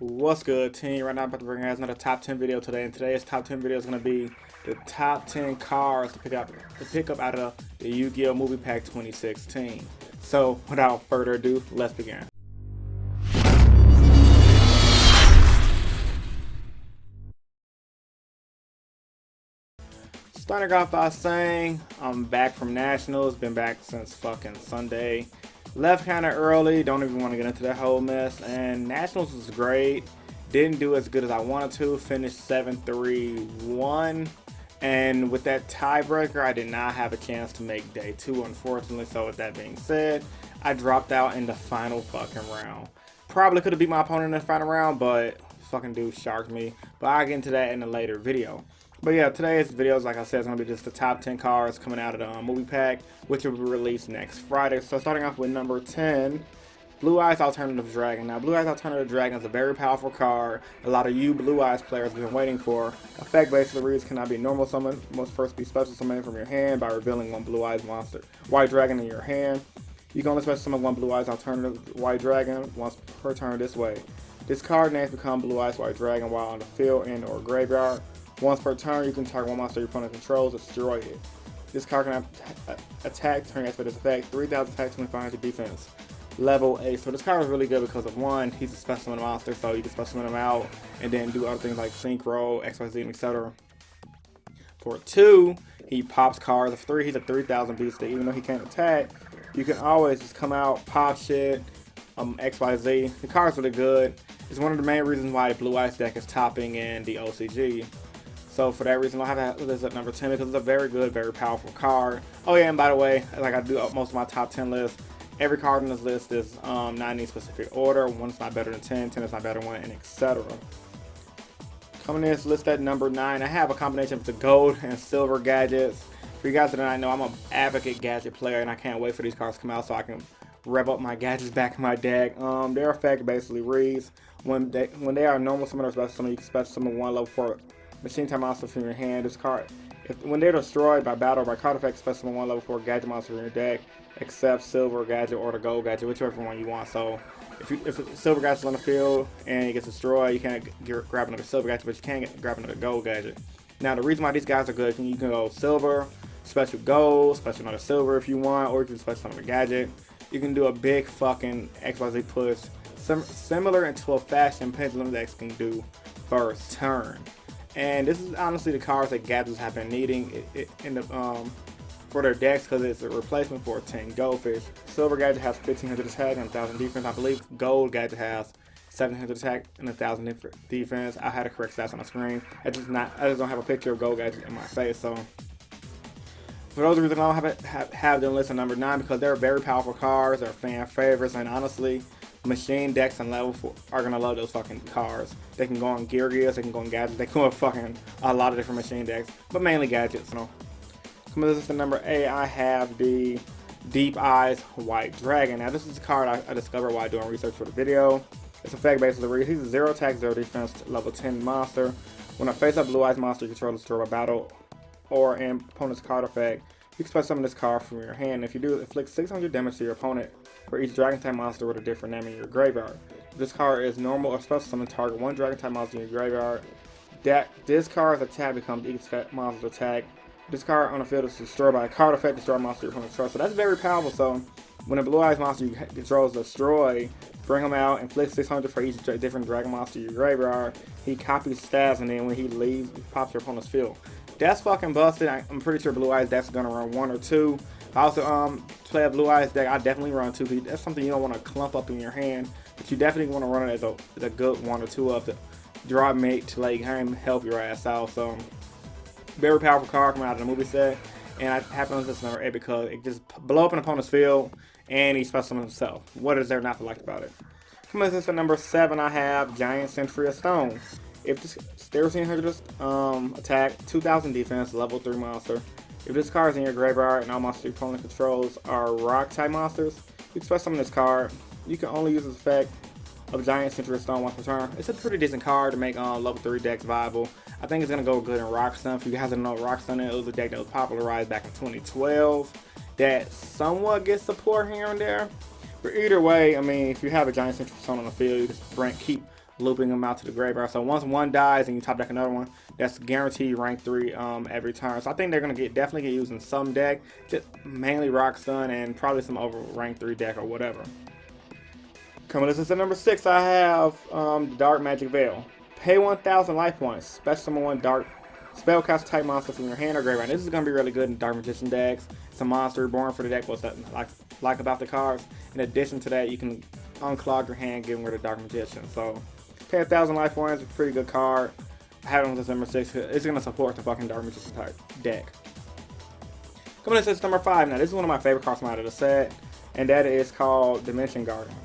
What's good, team? Right now I'm about to bring you guys another top 10 video today, and today's top 10 video is going to be the top 10 cars to pick up out of the Yu-Gi-Oh! Movie Pack 2016. So, without further ado, let's begin. Starting off by saying, I'm back from Nationals, been back since fucking Sunday. Left kind of early, don't even want to get into that whole mess, and Nationals was great. Didn't do as good as I wanted to, finished 7-3-1, and with that tiebreaker, I did not have a chance to make day 2, unfortunately. So with that being said, I dropped out in the final fucking round. Probably could have beat my opponent in the final round, but fucking dude sharked me. But I'll get into that in a later video. But yeah, today's video, like I said, is going to be just the top 10 cards coming out of the movie pack, which will be released next Friday. So starting off with number 10, Blue Eyes Alternative Dragon. Now, Blue Eyes Alternative Dragon is a very powerful card a lot of you Blue Eyes players have been waiting for. Effect basically reads cannot be normal summon, must first be special summoned from your hand by revealing one Blue Eyes monster White Dragon in your hand. You can only special summon one Blue Eyes Alternative White Dragon once per turn this way. This card names become Blue Eyes White Dragon while on the field and or graveyard. Once per turn, you can target one monster your opponent controls, destroy it. This card can attack, turn after this effect, 3,000 attack, 2,500 defense. Level 8. So this card is really good because of 1, he's a special summon monster, so you can special summon him out and then do other things like Synchro, XYZ, and etc. For 2, he pops cards. For 3, he's a 3,000 beast that even though he can't attack, you can always just come out, pop shit, XYZ. The card's really good. It's one of the main reasons why the Blue Eyes deck is topping in the OCG. So for that reason, I'll have to this at number 10 because it's a very good, very powerful card. Oh yeah, and by the way, like I do most of my top 10 lists, every card on this list is not in any specific order. 1's not better than 10, 10 is not better than 1, and etc. Coming in this list at number 9, I have a combination of the gold and silver gadgets. For you guys that do not know, I'm an advocate gadget player, and I can't wait for these cards to come out so I can rev up my gadgets back in my deck. Their effect basically reads, when they are normal summon or special summon, you can special summon one level 4 machine type monster from your hand. This card, when they're destroyed by battle or by card effect, special summon one level 4 gadget monster in your deck, except silver gadget or the gold gadget, whichever one you want. So if a silver gadget's on the field and it gets destroyed, you can't grab another silver gadget, but you can grab another gold gadget. Now the reason why these guys are good, you can go silver, special gold, special another silver if you want, or you can special another gadget. You can do a big fucking XYZ push, similar into a fashion pendulum decks can do first turn. And this is honestly the cards that gadgets have been needing for their decks because it's a replacement for 10 Goldfish. Silver gadget has 1,500 attack and 1,000 defense. I believe gold gadget has 700 attack and 1,000 defense. I had the correct stats on the screen. I just don't have a picture of gold gadget in my face. So for those reasons, I don't have them listed number 9 because they're very powerful cards. They're fan favorites, and honestly, machine decks and level 4 are gonna love those fucking cards. They can go on gear gears, they can go on gadgets, they can go on fucking a lot of different machine decks, but mainly gadgets. You know. Coming to number 8, I have the Deep Eyes White Dragon. Now this is a card I discovered while doing research for the video. Its effect basically reads, he's a 0 attack, 0 defense, level 10 monster. When a face-up Blue Eyes monster you control destroy a battle or an opponent's card effect, you can special summon this card from your hand. If you do, inflict 600 damage to your opponent for each Dragon type monster with a different name in your graveyard. If this card is normal or special summon, target one Dragon type monster in your graveyard. This card's attack becomes each monster's attack. This card on the field is destroyed by a card effect, destroy a monster your opponent controls. So that's very powerful. So when a Blue Eyes monster you control is destroyed, bring him out, inflict 600 for each different Dragon monster in your graveyard. He copies stats, and then when he leaves, he pops your opponent's field. That's fucking busted. I'm pretty sure Blue Eyes deck's gonna run 1 or 2. If I also play a Blue Eyes deck, I definitely run 2. That's something you don't want to clump up in your hand, but you definitely want to run it as a good 1 or 2 of the draw mate to like help your ass out. So very powerful card coming out of the movie set, and I happen to this number 8 because it just blow up an opponent's field and he special summons himself. What is there not to like about it? Coming to this for number 7, I have Giant Sentry of Stone. If this 1,300 attack, 2,000 defense, level 3 monster. If this card is in your graveyard and all monsters your opponent controls are rock type monsters, you can special summon this card. You can only use this effect of Giant Sentry of Stone once per turn. It's a pretty decent card to make level 3 decks viable. I think it's gonna go good in Rock Stun. If you guys don't know Rock Stun, it was a deck that was popularized back in 2012 that somewhat gets support here and there. But either way, I mean, if you have a Giant Sentry of Stone on the field, you can keep looping them out to the graveyard. So once one dies and you top deck another one, that's guaranteed rank 3 every turn. So I think they're gonna definitely get used in some deck, just mainly Rock Sun and probably some over rank 3 deck or whatever. Coming to at number 6, I have the Dark Magic Veil. Pay 1,000 life points. Special summon one Dark Spellcaster type monster from your hand or graveyard. This is going to be really good in Dark Magician decks. It's a monster born for the deck. What's that like about the cards? In addition to that, you can unclog your hand, getting rid of Dark Magician. So, pay 1,000 life points. It's a pretty good card. I have it on this number 6. It's going to support the fucking Dark Magician type deck. Coming to number 5. Now, this is one of my favorite cards from out of the set, and that is called Dimension Guardian.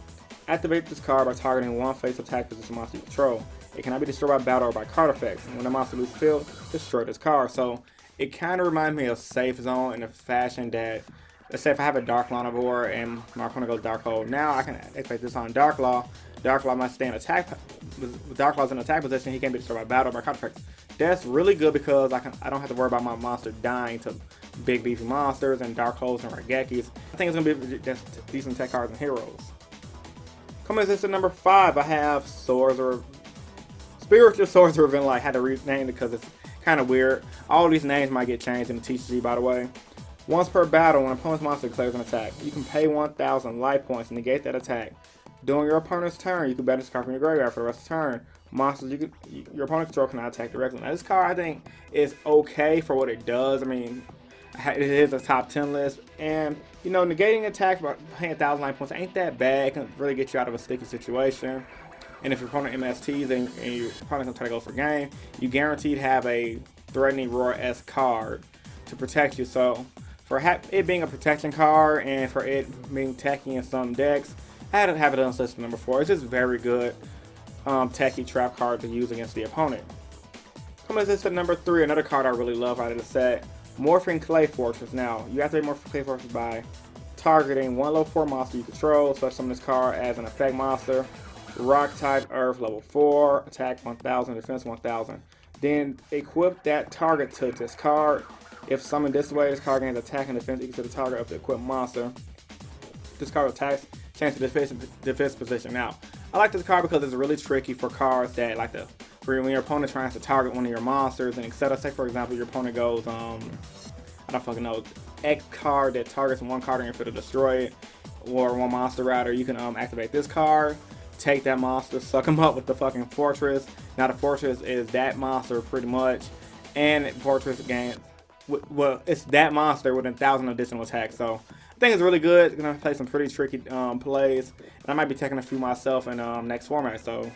Activate this card by targeting one face attack position monster you control. It cannot be destroyed by battle or by card effects. And when the monster loses field, destroy this card. So it kind of reminds me of Safe Zone in the fashion that, let's say if I have a Dark Law on the board and my opponent goes Dark Hole, now I can activate this on Dark Law. Dark Law might stay in attack. With Dark Law's in attack position, he can't be destroyed by battle or by card effects. That's really good because I don't have to worry about my monster dying to big beefy monsters and Dark Holes and Raigekis. I think it's going to be just decent tech cards and heroes. Coming to number 5, I have Spiritual Swords of Event. I had to rename it because it's kind of weird. All these names might get changed in the TCG, by the way. Once per battle, when an opponent's monster declares an attack, you can pay 1,000 life points to negate that attack. During your opponent's turn, you can ban this card from your graveyard for the rest of the turn. Monsters your opponent control cannot attack directly. Now, this card I think is okay for what it does. I mean, it is a top 10 list, and you know, negating attacks by paying 1,000 life points ain't that bad. It can really get you out of a sticky situation. And if your opponent MSTs and your opponent can try to go for game, you guaranteed have a Threatening Roar-esque card to protect you. So for it being a protection card and for it being techy in some decks, I had to have it on list number 4. It's just very good techy trap card to use against the opponent. Coming to number 3, another card I really love out of the set. Morphing Clay Fortress. Now, you activate Morphing Clay Fortress by targeting one level 4 monster you control. Special summon this card as an effect monster. Rock type, Earth, level 4, attack 1,000, defense 1,000. Then equip that target to this card. If summoned this way, this card gains attack and defense equal to the target of the equipped monster. This card attacks, change the defense position. Now, I like this card because it's really tricky for cards that like the when your opponent tries to target one of your monsters and etc. Say for example your opponent goes I don't fucking know, X card that targets one card in your field to destroy it, or one monster rather, you can activate this card, take that monster, suck him up with the fucking fortress. Now the fortress is that monster pretty much, and fortress gains, well, it's that monster with 1,000 additional attacks. So I think it's really good. It's gonna play some pretty tricky plays, and I might be taking a few myself in next format. So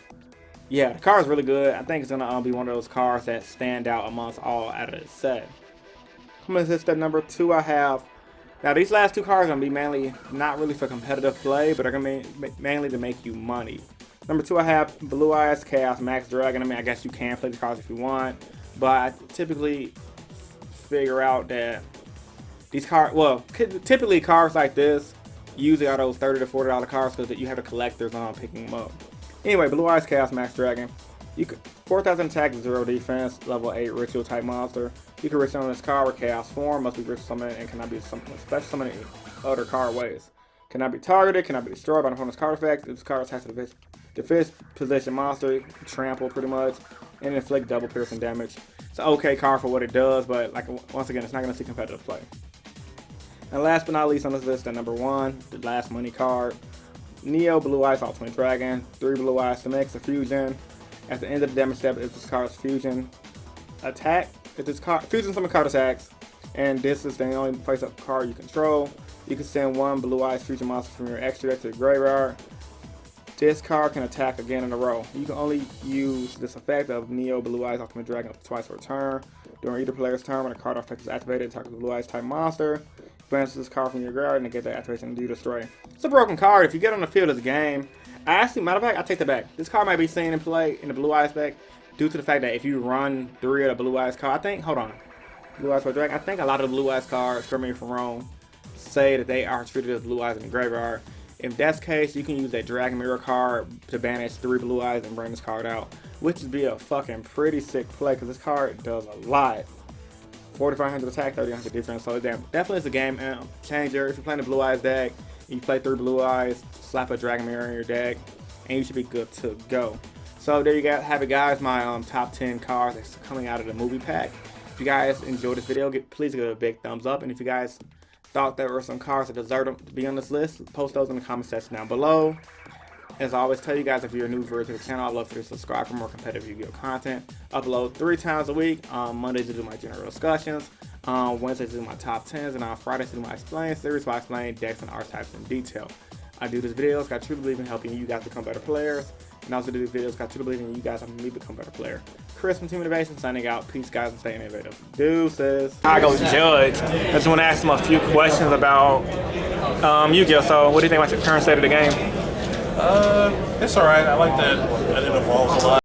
yeah, the card is really good. I think it's gonna be one of those cards that stand out amongst all out of the set. Coming to step number 2, I have. Now these last 2 cards are gonna be mainly not really for competitive play, but are gonna be mainly to make you money. Number 2, I have Blue Eyes Chaos Max Dragon. I mean, I guess you can play these cards if you want, but I typically figure out that these cards, well, typically cards like this usually are those $30 to $40 cards because you have the collectors on picking them up. Anyway, Blue Eyes Chaos Max Dragon. You could 4,000 attack, 0 defense, level 8 ritual type monster. You can ritual summon this card with chaos form, must be ritual summoned, and cannot be special summoned in other card ways. Cannot be targeted, cannot be destroyed by an opponent's card effects. If this card attacks to the fifth position monster, trample pretty much, and inflict double piercing damage. It's an okay card for what it does, but like once again, it's not going to see competitive play. And last but not least on this list, at number 1, the last money card. Neo Blue Eyes Ultimate Dragon, 3 Blue Eyes to mix a fusion. At the end of the damage step, if this card's fusion attack, if this card fusion summon card attacks, and this is the only face up card you control, you can send 1 Blue Eyes fusion monster from your extra deck to the graveyard. This card can attack again in a row. You can only use this effect of Neo Blue Eyes Ultimate Dragon up to twice per turn. During either player's turn, when a card effect is activated, attack with Blue Eyes type monster. Banish this card from your graveyard and get that activation and do destroy. It's a broken card. If you get on the field of the game, matter of fact, I take that back. This card might be seen in play in the Blue Eyes deck due to the fact that if you run 3 of the Blue Eyes card, Blue Eyes for Dragon, I think a lot of the Blue Eyes cards, correct me if I'm wrong, say that they are treated as Blue Eyes in the graveyard. If that's the case, you can use that Dragon Mirror card to banish 3 Blue Eyes and bring this card out, which would be a fucking pretty sick play because this card does a lot. 4,500 attack, 3,000 defense, so it definitely is a game changer. If you're playing the Blue Eyes deck, you play 3 Blue Eyes, slap a Dragon Mirror in your deck, and you should be good to go. So there you guys have it, guys. My top 10 cards that's coming out of the movie pack. If you guys enjoyed this video, please give it a big thumbs up. And if you guys thought there were some cards that deserve to be on this list, post those in the comment section down below. As I always tell you guys, if you're a new viewer to the channel, I'd love for you to subscribe for more competitive Yu-Gi-Oh content. Upload 3 times a week. Mondays to do my general discussions. Wednesdays to do my top 10s. And on Fridays to do my explain series where I explain decks and archetypes in detail. I do these videos because I truly believe in helping you guys become better players. And I also do these videos because I truly believe in you guys helping me become a better player. Chris from Team Innovation signing out. Peace, guys, and stay innovative. Deuces. I go judge. I just want to ask him a few questions about Yu-Gi-Oh. So what do you think about your current state of the game? It's alright. I like that it evolves a lot.